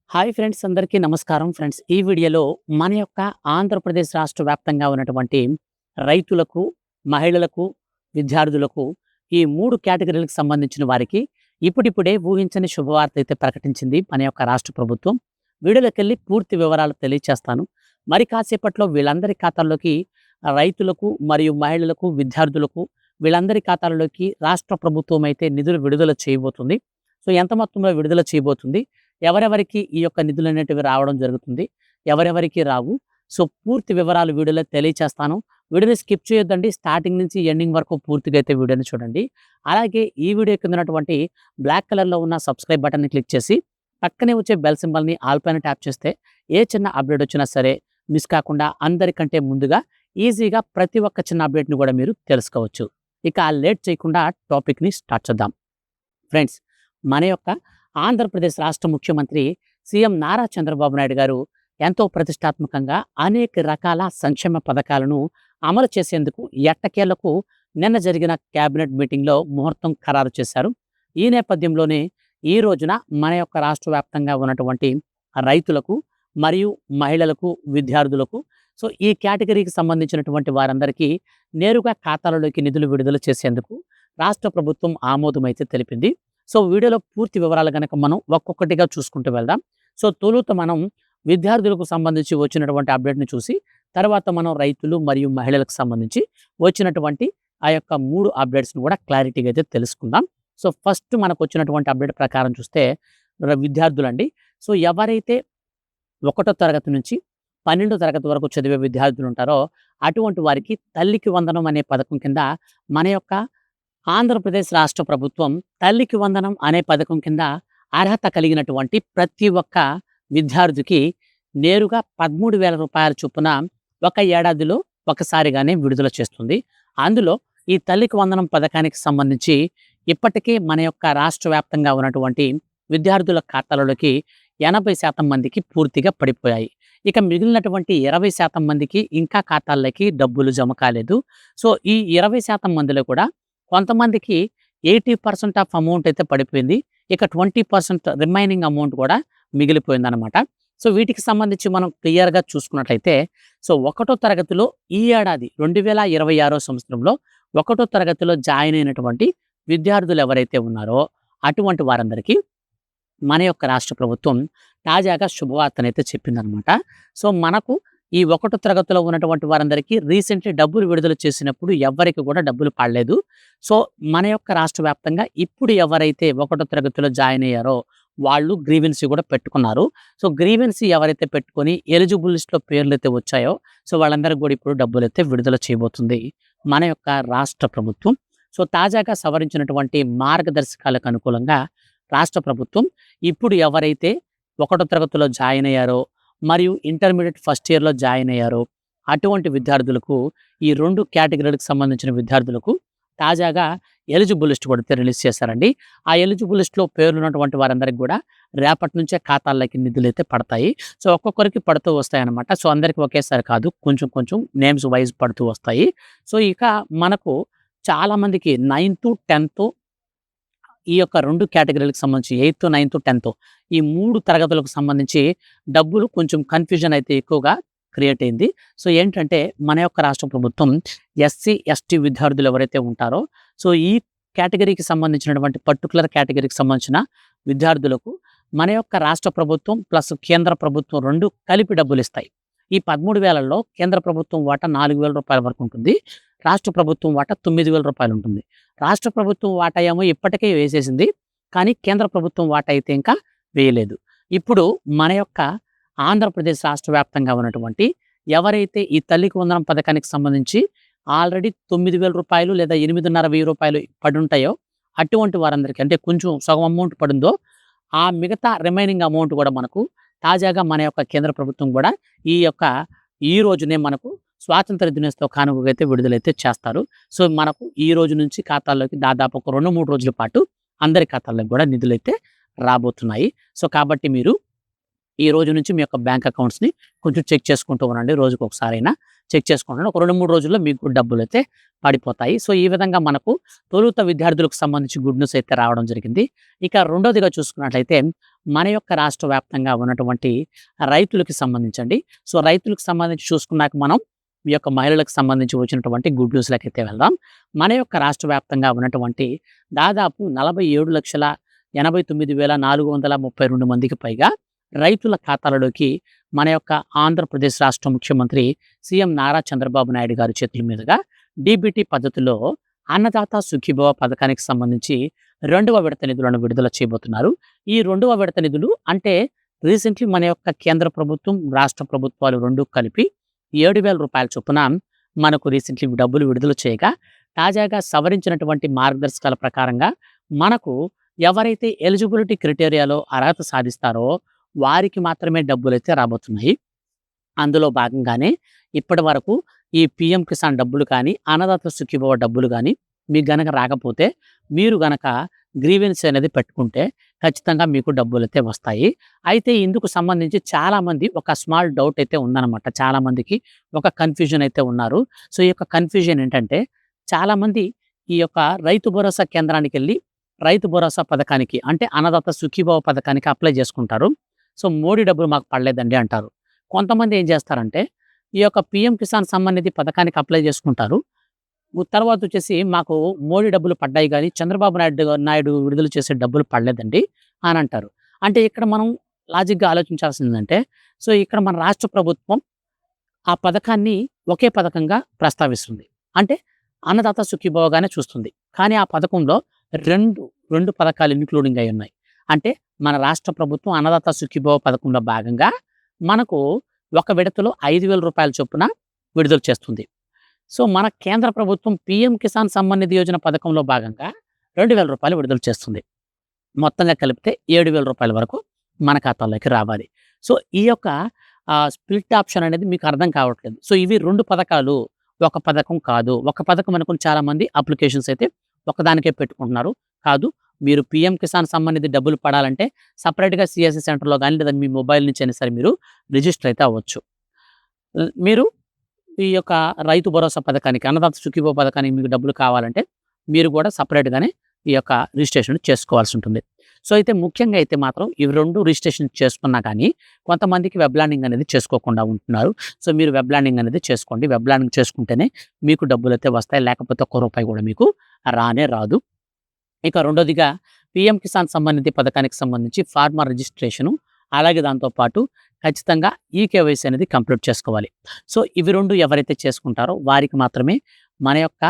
Hi friends, అందరికీ నమస్కారం friends. ఈ వీడియోలో మన యొక్క ఆంధ్రప్రదేశ్ రాష్ట్ర వ్యాప్తంగా ఉన్నటువంటి రైతులకు, మహిళలకు, విద్యార్థులకు ఈ 3 కేటగిరీలకు సంబంధించిన వారికి ఇప్పుడిప్పుడే ఊహించని శుభవార్త అయితే ప్రకటించింది మన యొక్క రాష్ట్ర ప్రభుత్వం. వీడియోలోకెళ్ళి పూర్తి వివరాలు తెలియచేస్తాను. మరి కాసేపట్లో వీళ్ళందరి ఖాతాల్లోకి రైతులకు మరియు మహిళలకు, విద్యార్థులకు వీళ్ళందరి ఖాతాలలోకి రాష్ట్ర ప్రభుత్వం అయితే నిధులు విడుదల చేయబోతుంది. సో ఎంత మొత్తంలో విడుదల చేయబోతుంది, ఎవరెవరికి ఈ యొక్క నిధులనేటివి రావడం జరుగుతుంది, ఎవరెవరికి రావు. సో పూర్తి వివరాలు వీడియోలో తెలియచేస్తాను. వీడియోని స్కిప్ చేయొద్దండి. స్టార్టింగ్ నుంచి ఎండింగ్ వరకు పూర్తిగా అయితే వీడియోని చూడండి. అలాగే ఈ వీడియో కింద ఉన్నటువంటి బ్లాక్ కలర్లో ఉన్న సబ్స్క్రైబ్ బటన్ని క్లిక్ చేసి పక్కనే వచ్చే బెల్ సింబల్ని ఆల్ పైన ట్యాప్ చేస్తే ఏ చిన్న అప్డేట్ వచ్చినా సరే మిస్ కాకుండా అందరికంటే ముందుగా ఈజీగా ప్రతి ఒక్క చిన్న అప్డేట్ని కూడా మీరు తెలుసుకోవచ్చు. ఇక లేట్ చేయకుండా టాపిక్ని స్టార్ట్ చేద్దాం. ఫ్రెండ్స్, మన యొక్క ఆంధ్రప్రదేశ్ రాష్ట్ర ముఖ్యమంత్రి సీఎం నారా చంద్రబాబు నాయుడు గారు ఎంతో ప్రతిష్టాత్మకంగా అనేక రకాల సంక్షేమ పథకాలను అమలు చేసేందుకు ఎట్టకేలకు నిన్న జరిగిన కేబినెట్ మీటింగ్లో ముహూర్తం ఖరారు చేశారు. ఈ నేపథ్యంలోనే ఈ రోజున మన యొక్క రాష్ట్ర వ్యాప్తంగా ఉన్నటువంటి రైతులకు మరియు మహిళలకు, విద్యార్థులకు సో ఈ కేటగిరీకి సంబంధించినటువంటి వారందరికీ నేరుగా ఖాతాలలోకి నిధులు విడుదల చేసేందుకు రాష్ట్ర ప్రభుత్వం ఆమోదం అయితే తెలిపింది. సో వీడియోలో పూర్తి వివరాలు కనుక మనం ఒక్కొక్కటిగా చూసుకుంటూ వెళ్దాం. సో తొలుత మనం విద్యార్థులకు సంబంధించి వచ్చినటువంటి అప్డేట్ని చూసి తర్వాత మనం రైతులు మరియు మహిళలకు సంబంధించి వచ్చినటువంటి ఆ యొక్క 3 అప్డేట్స్ని కూడా క్లారిటీగా అయితే తెలుసుకుందాం. సో ఫస్ట్ మనకు వచ్చినటువంటి అప్డేట్ ప్రకారం చూస్తే విద్యార్థులండి. సో ఎవరైతే 1వ తరగతి నుంచి 12వ తరగతి వరకు చదివే విద్యార్థులు ఉంటారో అటువంటి వారికి తల్లికి వందనం అనే పథకం కింద మన యొక్క ఆంధ్రప్రదేశ్ రాష్ట్ర ప్రభుత్వం తల్లికి వందనం అనే పథకం కింద అర్హత కలిగినటువంటి ప్రతి ఒక్క విద్యార్థికి నేరుగా 13,000 రూపాయల చొప్పున ఒక ఏడాదిలో ఒకసారిగానే విడుదల చేస్తుంది. అందులో ఈ తల్లికి వందనం పథకానికి సంబంధించి ఇప్పటికే మన యొక్క రాష్ట్ర వ్యాప్తంగా ఉన్నటువంటి విద్యార్థుల ఖాతాలలోకి 80% మందికి పూర్తిగా పడిపోయాయి. ఇక మిగిలినటువంటి 20% మందికి ఇంకా ఖాతాల్లోకి డబ్బులు జమ కాలేదు. సో ఈ 20% మందిలో కూడా కొంతమందికి 80% ఆఫ్ అమౌంట్ అయితే పడిపోయింది. ఇక 20% రిమైనింగ్ అమౌంట్ కూడా మిగిలిపోయిందనమాట. సో వీటికి సంబంధించి మనం క్లియర్‌గా చూసుకున్నట్లయితే సో 1వ తరగతిలో ఈ ఏడాది 2026 సంవత్సరంలో 1వ తరగతిలో జాయిన్ అయినటువంటి విద్యార్థులు ఎవరైతే ఉన్నారో అటువంటి వారందరికీ మన యొక్క రాష్ట్ర ప్రభుత్వం తాజాగా శుభవార్తనైతే చెప్పిందనమాట. సో మనకు ఈ 1వ తరగతిలో ఉన్నటువంటి వారందరికీ రీసెంట్‌లీ డబ్బులు విడుదల చేసినప్పుడు ఎవ్వరికి కూడా డబ్బులు పడలేదు. సో మన యొక్క రాష్ట్ర వ్యాప్తంగా ఇప్పుడు ఎవరైతే 1వ తరగతిలో జాయిన్ అయ్యారో వాళ్ళు గ్రీవెన్సీ కూడా పెట్టుకున్నారు. సో గ్రీవెన్సీ ఎవరైతే పెట్టుకొని ఎలిజిబుల్ లిస్ట్‌లో పేర్లైతే వచ్చాయో సో వాళ్ళందరికీ కూడా ఇప్పుడు డబ్బులైతే విడుదల చేయబోతుంది మన యొక్క రాష్ట్ర ప్రభుత్వం. సో తాజాగా సవరించినటువంటి మార్గదర్శకాలకు అనుకూలంగా రాష్ట్ర ప్రభుత్వం ఇప్పుడు ఎవరైతే 1వ తరగతిలో జాయిన్ అయ్యారో మరియు ఇంటర్మీడియట్ ఫస్ట్ ఇయర్‌లో జాయిన్ అయ్యారో అటువంటి విద్యార్థులకు ఈ 2 కేటగిరీలకు సంబంధించిన విద్యార్థులకు తాజాగా ఎలిజిబుల్ లిస్ట్ కూడా రిలీజ్ చేశారండి. ఆ ఎలిజిబుల్ లిస్ట్‌లో పేర్లున్నటువంటి వారందరికీ కూడా రేపటి నుంచే ఖాతాల్లోకి నిధులైతే పడతాయి. సో ఒక్కొక్కరికి పడుతూ వస్తాయన్నమాట. సో అందరికి ఒకేసారి కాదు, కొంచెం కొంచెం నేమ్స్ వైస్ పడుతూ వస్తాయి. సో ఇక మనకు చాలామందికి 9థ్, 10థ్ ఈ యొక్క 2 కేటగిరీలకు సంబంధించి 8థ్, 9థ్, 10థ్ ఈ 3 తరగతులకు సంబంధించి డబ్బులు కొంచెం కన్‌ఫ్యూజన్ అయితే ఎక్కువగా క్రియేట్ అయింది. సో ఏంటంటే మన యొక్క రాష్ట్ర ప్రభుత్వం ఎస్సీ, ఎస్టీ విద్యార్థులు ఎవరైతే ఉంటారో సో ఈ కేటగిరీకి సంబంధించినటువంటి పర్టిక్యులర్ కేటగిరీకి సంబంధించిన విద్యార్థులకు మన యొక్క రాష్ట్ర ప్రభుత్వం ప్లస్ కేంద్ర ప్రభుత్వం 2 కలిపి డబ్బులు ఇస్తాయి. ఈ 13,000లో కేంద్ర ప్రభుత్వం వాటా 4,000 రూపాయల వరకు ఉంటుంది. రాష్ట్ర ప్రభుత్వం వాటా 9,000 రూపాయలు ఉంటుంది. రాష్ట్ర ప్రభుత్వం వాటా ఏమో ఇప్పటికే వేసేసింది. కానీ కేంద్ర ప్రభుత్వం వాటా అయితే ఇంకా వేయలేదు. ఇప్పుడు మన యొక్క ఆంధ్రప్రదేశ్ రాష్ట్ర వ్యాప్తంగా ఉన్నటువంటి ఎవరైతే ఈ తల్లికి వందనం పథకానికి సంబంధించి ఆల్రెడీ 9,000 రూపాయలు లేదా 8,500 రూపాయలు పడుంటాయో అటువంటి వారందరికీ అంటే కొంచెం సగం అమౌంట్ పడిందో ఆ మిగతా రిమైనింగ్ అమౌంట్ కూడా మనకు తాజాగా మన యొక్క కేంద్ర ప్రభుత్వం కూడా ఈ రోజునే మనకు స్వాతంత్ర దినోత్సవ కానుకగా అయితే విడుదలైతే చేస్తారు. సో మనకు ఈ రోజు నుంచి ఖాతాల్లోకి దాదాపు ఒక 2-3 రోజుల పాటు అందరి ఖాతాల్లోకి కూడా నిధులైతే రాబోతున్నాయి. సో కాబట్టి మీరు ఈ రోజు నుంచి మీ యొక్క బ్యాంక్ అకౌంట్స్‌ని కొంచెం చెక్ చేసుకుంటూ ఉండండి. రోజుకొకసారైనా చెక్ చేసుకుంటుండండి. ఒక 2, 3 రోజుల్లో మీకు డబ్బులైతే పడిపోతాయి. సో, ఈ విధంగా మనకు తొలుత విద్యార్థులకు సంబంధించి గుడ్ న్యూస్ అయితే రావడం జరిగింది. ఇక రెండోదిగా చూసుకున్నట్లయితే మన యొక్క రాష్ట్ర వ్యాప్తంగా ఉన్నటువంటి రైతులకి సంబంధించండి. సో, రైతులకు సంబంధించి చూసుకున్నాక మనం ఈ యొక్క మహిళలకు సంబంధించి వచ్చినటువంటి గుడ్ న్యూస్‌లకైతే వెళ్దాం. మన యొక్క రాష్ట్ర వ్యాప్తంగా ఉన్నటువంటి దాదాపు 47,89,432 మందికి పైగా రైతుల ఖాతాలలోకి మన యొక్క ఆంధ్రప్రదేశ్ రాష్ట్ర ముఖ్యమంత్రి సీఎం నారా చంద్రబాబు నాయుడు గారి చేతుల మీదుగా డీబీటీ పద్ధతిలో అన్నదాత సుఖీభవ పథకానికి సంబంధించి రెండవ విడత నిధులను విడుదల చేయబోతున్నారు. ఈ రెండవ విడత నిధులు అంటే రీసెంట్లీ మన యొక్క కేంద్ర ప్రభుత్వం, రాష్ట్ర ప్రభుత్వాలు రెండు కలిపి 7,000 రూపాయల చొప్పున మనకు రీసెంట్లీ డబ్బులు విడుదల చేయగా, తాజాగా సవరించినటువంటి మార్గదర్శకాల ప్రకారంగా మనకు ఎవరైతే ఎలిజిబిలిటీ క్రైటీరియాలో అర్హత సాధిస్తారో వారికి మాత్రమే డబ్బులైతే రాబోతున్నాయి. అందులో భాగంగానే ఇప్పటి వరకు ఈ పీఎం కిసాన్ డబ్బులు కానీ, అన్నదాత సుఖీభవ డబ్బులు కానీ మీకు గనక రాకపోతే, మీరు గనక గ్రీవెన్స్ అనేది పెట్టుకుంటే ఖచ్చితంగా మీకు డబ్బులైతే వస్తాయి. అయితే ఇందుకు సంబంధించి చాలామంది ఒక స్మాల్ డౌట్ అయితే ఉందన్నమాట. చాలామందికి ఒక కన్‌ఫ్యూజన్ అయితే ఉన్నారు. సో, ఈ యొక్క కన్‌ఫ్యూజన్ ఏంటంటే, చాలామంది ఈ యొక్క రైతు భరోసా కేంద్రానికెళ్ళి రైతు భరోసా పథకానికి అంటే అన్నదాత సుఖీభవ పథకానికి అప్లై చేసుకుంటారు. సో, మోడీ డబ్బులు మాకు పడలేదండి అంటారు. కొంతమంది ఏం చేస్తారంటే, ఈ యొక్క పీఎం కిసాన్ సమ్మాన్ నిధి పథకానికి అప్లై చేసుకుంటారు. తర్వాత వచ్చేసి మాకు మోడీ డబ్బులు పడ్డాయి గానీ, చంద్రబాబు నాయుడు విడుదల చేసే డబ్బులు పడలేదండి అని అంటారు. అంటే ఇక్కడ మనం లాజిక్‌గా ఆలోచించాల్సిందేంటంటే, సో, ఇక్కడ మన రాష్ట్ర ప్రభుత్వం ఆ పథకాన్ని ఒకే పథకంగా ప్రస్తావిస్తుంది. అంటే అన్నదాత సుఖీభవగానే చూస్తుంది. కానీ ఆ పథకంలో 2 పథకాలు ఇన్‌క్లూడింగ్ అయ్యున్నాయి. అంటే మన రాష్ట్ర ప్రభుత్వం అన్నదాత సుఖీభవ పథకంలో భాగంగా మనకు ఒక విడతలో 5,000 రూపాయల చొప్పున విడుదల చేస్తుంది. సో, మన కేంద్ర ప్రభుత్వం పీఎం కిసాన్ సమ్మాన్ నిధి యోజన పథకంలో భాగంగా 2,000 రూపాయలు విడుదల చేస్తుంది. మొత్తంగా కలిపితే 7,000 రూపాయల వరకు మన ఖాతాలోకి రావాలి. సో, ఈ యొక్క స్ప్లిట్ ఆప్షన్ అనేది మీకు అర్థం కావట్లేదు. సో, ఇవి 2 పథకాలు, ఒక పథకం కాదు. ఒక పథకం అనుకుని చాలామంది అప్లికేషన్స్ అయితే ఒకదానికే పెట్టుకుంటున్నారు. కాదు, మీరు పీఎం కిసాన్ సమ్మాన్ నిధి డబ్బులు పడాలంటే సెపరేట్‌గా సీఎస్‌సి సెంటర్‌లో గాని, లేదా మీ మొబైల్ నుంచి అయినా సరే మీరు రిజిస్టర్ అయితే అవ్వచ్చు. మీరు ఈ యొక్క రైతు భరోసా పథకానికి, అన్నదాత సుఖీభవ పథకానికి మీకు డబ్బులు కావాలంటే మీరు కూడా సెపరేట్‌గానే ఈ యొక్క రిజిస్ట్రేషన్ చేసుకోవాల్సి ఉంటుంది. సో, అయితే ముఖ్యంగా అయితే మాత్రం ఇవి 2 రిజిస్ట్రేషన్ చేసుకున్నా కానీ కొంతమందికి వెబ్ ల్యాండింగ్ అనేది చేసుకోకుండా ఉంటున్నారు. సో, మీరు వెబ్ ల్యాండింగ్ అనేది చేసుకోండి. వెబ్ ల్యాండింగ్ చేసుకుంటేనే మీకు డబ్బులైతే వస్తాయి. లేకపోతే ఒక్క రూపాయి కూడా మీకు రానే రాదు. ఇక రెండోదిగా పీఎం కిసాన్ సమ్మాన్ నిధి పథకానికి సంబంధించి ఫార్మర్ రిజిస్ట్రేషను, అలాగే దాంతో పాటు ఖచ్చితంగా ఈకేవైసీ అనేది కంప్లీట్ చేసుకోవాలి. సో, ఇవి 2 ఎవరైతే చేసుకుంటారో వారికి మాత్రమే మన యొక్క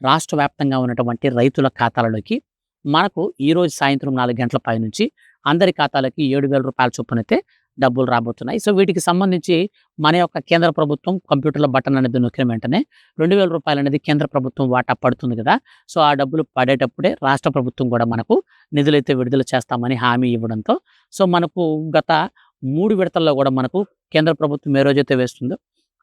రాష్ట్ర వ్యాప్తంగా ఉన్నటువంటి రైతుల ఖాతాలలోకి మనకు ఈరోజు సాయంత్రం 4 గంటల పైనుంచి అందరి ఖాతాలకి 7,000 రూపాయల చొప్పునైతే డబ్బులు రాబోతున్నాయి. సో, వీటికి సంబంధించి మన యొక్క కేంద్ర ప్రభుత్వం కంప్యూటర్‌లో బటన్ అనేది నొక్కిన వెంటనే 2,000 రూపాయలు అనేది కేంద్ర ప్రభుత్వం వాటా పడుతుంది కదా! సో, ఆ డబ్బులు పడేటప్పుడే రాష్ట్ర ప్రభుత్వం కూడా మనకు నిధులైతే విడుదల చేస్తామని హామీ ఇవ్వడంతో, సో, మనకు గత 3 విడతల్లో కూడా మనకు కేంద్ర ప్రభుత్వం ఏ రోజైతే వేస్తుందో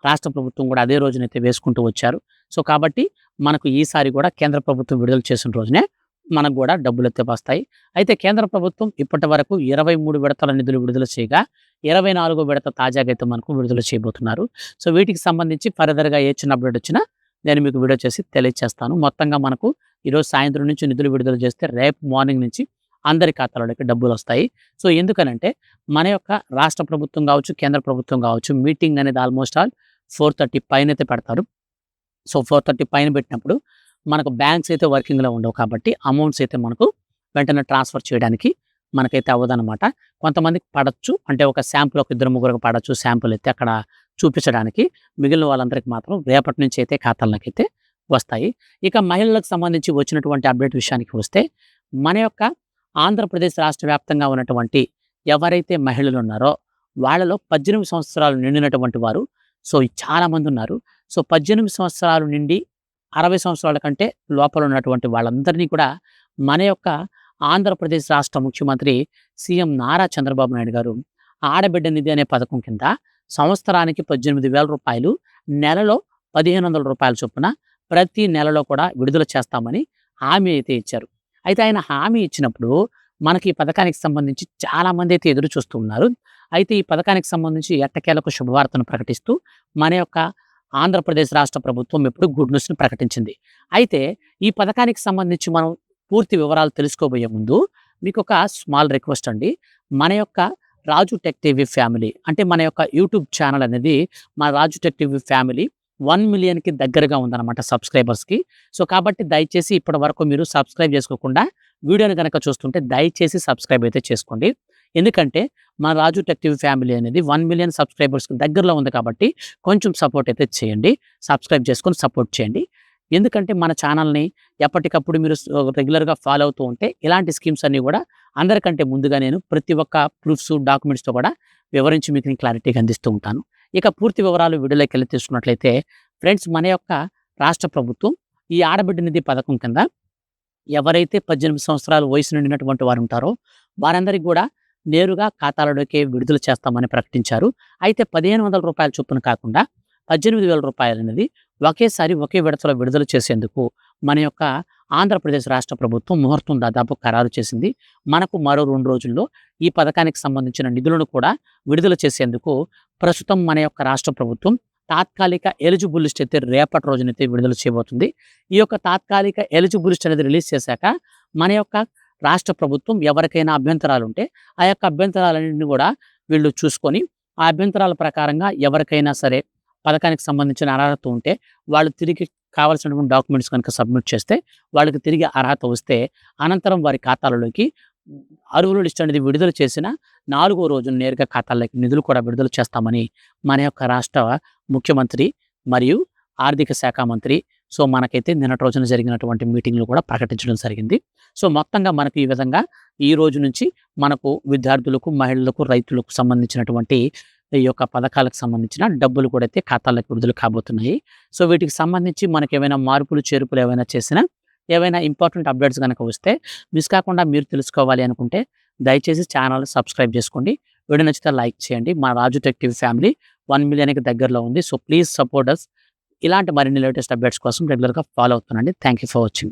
రాష్ట్ర ప్రభుత్వం కూడా అదే రోజునైతే వేసుకుంటూ వచ్చారు. సో, కాబట్టి మనకు ఈసారి కూడా కేంద్ర ప్రభుత్వం విడుదల చేసిన రోజునే మనకు కూడా డబ్బులైతే వస్తాయి. అయితే కేంద్ర ప్రభుత్వం ఇప్పటివరకు 23 విడతల నిధులు విడుదల చేయగా 24వ విడత తాజాగా అయితే మనకు విడుదల చేయబోతున్నారు. సో, వీటికి సంబంధించి ఫర్దర్‌గా ఏ చిన్న అప్డేట్ వచ్చినా నేను మీకు వీడియో చేసి తెలియజేస్తాను. మొత్తంగా మనకు ఈరోజు సాయంత్రం నుంచి నిధులు విడుదల చేస్తే రేపు మార్నింగ్ నుంచి అందరి ఖాతాలోకి డబ్బులొస్తాయి. సో, ఎందుకనంటే మన యొక్క రాష్ట్ర ప్రభుత్వం కావచ్చు, కేంద్ర ప్రభుత్వం కావచ్చు, మీటింగ్ అనేది ఆల్మోస్ట్ ఆల్ 4:30 పైనైతే పెడతారు. సో, 4:30 పైన పెట్టినప్పుడు మనకు బ్యాంక్స్ అయితే వర్కింగ్‌లో ఉండవు కాబట్టి అమౌంట్స్ అయితే మనకు వెంటనే ట్రాన్స్‌ఫర్ చేయడానికి మనకైతే అవ్వదనమాట. కొంతమందికి పడొచ్చు. అంటే ఒక శాంపుల్ ఒక ఇద్దరు ముగ్గురికి పడొచ్చు శాంపుల్ అయితే అక్కడ చూపించడానికి. మిగిలిన వాళ్ళందరికి మాత్రం రేపటి నుంచి అయితే ఖాతాలకైతే వస్తాయి. ఇక మహిళలకు సంబంధించి వచ్చినటువంటి అప్డేట్ విషయానికి వస్తే మన యొక్క ఆంధ్రప్రదేశ్ రాష్ట్ర వ్యాప్తంగా ఉన్నటువంటి ఎవరైతే మహిళలు ఉన్నారో వాళ్ళలో 18 సంవత్సరాలు నిండినటువంటి వారు సో, చాలామంది ఉన్నారు. సో, 18 సంవత్సరాలు నిండి 60 సంవత్సరాల కంటే లోపల ఉన్నటువంటి వాళ్ళందరినీ కూడా మన యొక్క ఆంధ్రప్రదేశ్ రాష్ట్ర ముఖ్యమంత్రి సీఎం నారా చంద్రబాబు నాయుడు గారు ఆడబిడ్డ నిధి అనే పథకం కింద సంవత్సరానికి 18,000 రూపాయలు, నెలలో 1,500 రూపాయల చొప్పున ప్రతి నెలలో కూడా విడుదల చేస్తామని హామీ అయితే ఇచ్చారు. అయితే ఆయన హామీ ఇచ్చినప్పుడు మనకి ఈ పథకానికి సంబంధించి చాలామంది అయితే ఎదురు చూస్తూ ఉన్నారు. అయితే ఈ పథకానికి సంబంధించి ఎట్టకేలకు శుభవార్తను ప్రకటిస్తూ మన యొక్క ఆంధ్రప్రదేశ్ రాష్ట్ర ప్రభుత్వం ఇప్పుడు గుడ్ న్యూస్‌ని ప్రకటించింది. అయితే ఈ పథకానికి సంబంధించి మనం పూర్తి వివరాలు తెలుసుకోబోయే ముందు మీకొక స్మాల్ రిక్వెస్ట్ అండి. మన యొక్క రాజు టెక్ టీవీ ఫ్యామిలీ అంటే మన యొక్క యూట్యూబ్ ఛానల్ అనేది మా రాజు టెక్ టీవీ ఫ్యామిలీ 1,000,000కి దగ్గరగా ఉందన్నమాట సబ్స్క్రైబర్స్‌కి. సో, కాబట్టి దయచేసి ఇప్పటి వరకు మీరు సబ్స్క్రైబ్ చేసుకోకుండా వీడియోని గనక చూస్తుంటే దయచేసి సబ్స్క్రైబ్ అయితే చేసుకోండి. ఎందుకంటే మా రాజు టెక్ టీవీ ఫ్యామిలీ అనేది 1,000,000 సబ్స్క్రైబర్స్‌కి దగ్గరలో ఉంది కాబట్టి కొంచెం సపోర్ట్ అయితే చేయండి. సబ్స్క్రైబ్ చేసుకొని సపోర్ట్ చేయండి. ఎందుకంటే మన ఛానల్‌ని ఎప్పటికప్పుడు మీరు రెగ్యులర్‌గా ఫాలో అవుతూ ఉంటే ఇలాంటి స్కీమ్స్ అన్నీ కూడా అందరికంటే ముందుగా నేను ప్రతి ఒక్క ప్రూఫ్స్, డాక్యుమెంట్స్‌తో కూడా వివరించి మీకు నేను క్లారిటీగా అందిస్తూ ఉంటాను. ఇక పూర్తి వివరాలు వీడియోలోకెళ్ళి తీసుకున్నట్లయితే ఫ్రెండ్స్, మన యొక్క రాష్ట్ర ప్రభుత్వం ఈ ఆడబిడ్డ నిధి పథకం కింద ఎవరైతే 18 సంవత్సరాల వయసు నిండినటువంటి వారు ఉంటారో వారందరికీ కూడా నేరుగా ఖాతాలలోకే విడుదల చేస్తామని ప్రకటించారు. అయితే రూ. 1,500 చొప్పున కాకుండా రూ. 18,000 అనేది ఒకేసారి ఒకే విడతలో విడుదల చేసేందుకు మన యొక్క ఆంధ్రప్రదేశ్ రాష్ట్ర ప్రభుత్వం ముహూర్తం దాదాపు ఖరారు చేసింది. మనకు మరో 2 రోజుల్లో ఈ పథకానికి సంబంధించిన నిధులను కూడా విడుదల చేసేందుకు ప్రస్తుతం మన యొక్క రాష్ట్ర ప్రభుత్వం తాత్కాలిక ఎలిజిబుల్ లిస్ట్ అయితే రేపటి రోజునైతే విడుదల చేయబోతుంది. ఈ యొక్క తాత్కాలిక ఎలిజిబుల్ లిస్ట్ అనేది రిలీజ్ చేశాక మన యొక్క రాష్ట్ర ప్రభుత్వం ఎవరికైనా అభ్యంతరాలు ఉంటే ఆ యొక్క అభ్యంతరాలన్నింటినీ కూడా వీళ్ళు చూసుకొని ఆ అభ్యంతరాల ప్రకారంగా ఎవరికైనా సరే పథకానికి సంబంధించిన అర్హత ఉంటే వాళ్ళు తిరిగి కావాల్సినటువంటి డాక్యుమెంట్స్ కనుక సబ్మిట్ చేస్తే వాళ్ళకి తిరిగి అర్హత వస్తే అనంతరం వారి ఖాతాలలోకి అర్హుల లిస్ట్ అనేది విడుదల చేసిన 4వ రోజున నేరుగా ఖాతాల్లోకి నిధులు కూడా విడుదల చేస్తామని మన యొక్క రాష్ట్ర ముఖ్యమంత్రి మరియు ఆర్థిక శాఖ మంత్రి సో మనకైతే నిన్నటి రోజున జరిగినటువంటి మీటింగ్‌లో కూడా ప్రకటించడం జరిగింది. సో మొత్తంగా మనకు ఈ విధంగా ఈ రోజు నుంచి మనకు విద్యార్థులకు, మహిళలకు, రైతులకు సంబంధించినటువంటి ఈ యొక్క పథకాలకు సంబంధించిన డబ్బులు కూడా అయితే ఖాతాల్లోకి విడుదల కాబోతున్నాయి. సో వీటికి సంబంధించి మనకేమైనా మార్పులు, చేర్పులు ఏవైనా చేసినా, ఏవైనా ఇంపార్టెంట్ అప్డేట్స్ గనక వస్తే మిస్ కాకుండా మీరు తెలుసుకోవాలి అనుకుంటే దయచేసి ఛానల్ సబ్స్క్రైబ్ చేసుకోండి. వీడియో నచ్చితే లైక్ చేయండి. మా రాజు టెక్ టీవీ ఫ్యామిలీ 1,000,000కి దగ్గరలో ఉంది. So please support us. ఇలాంటి మరిన్ని లేటెస్ట్ అప్డేట్స్ కోసం రెగ్యులర్‌గా ఫాలో అవుతుండండి. Thank you for watching.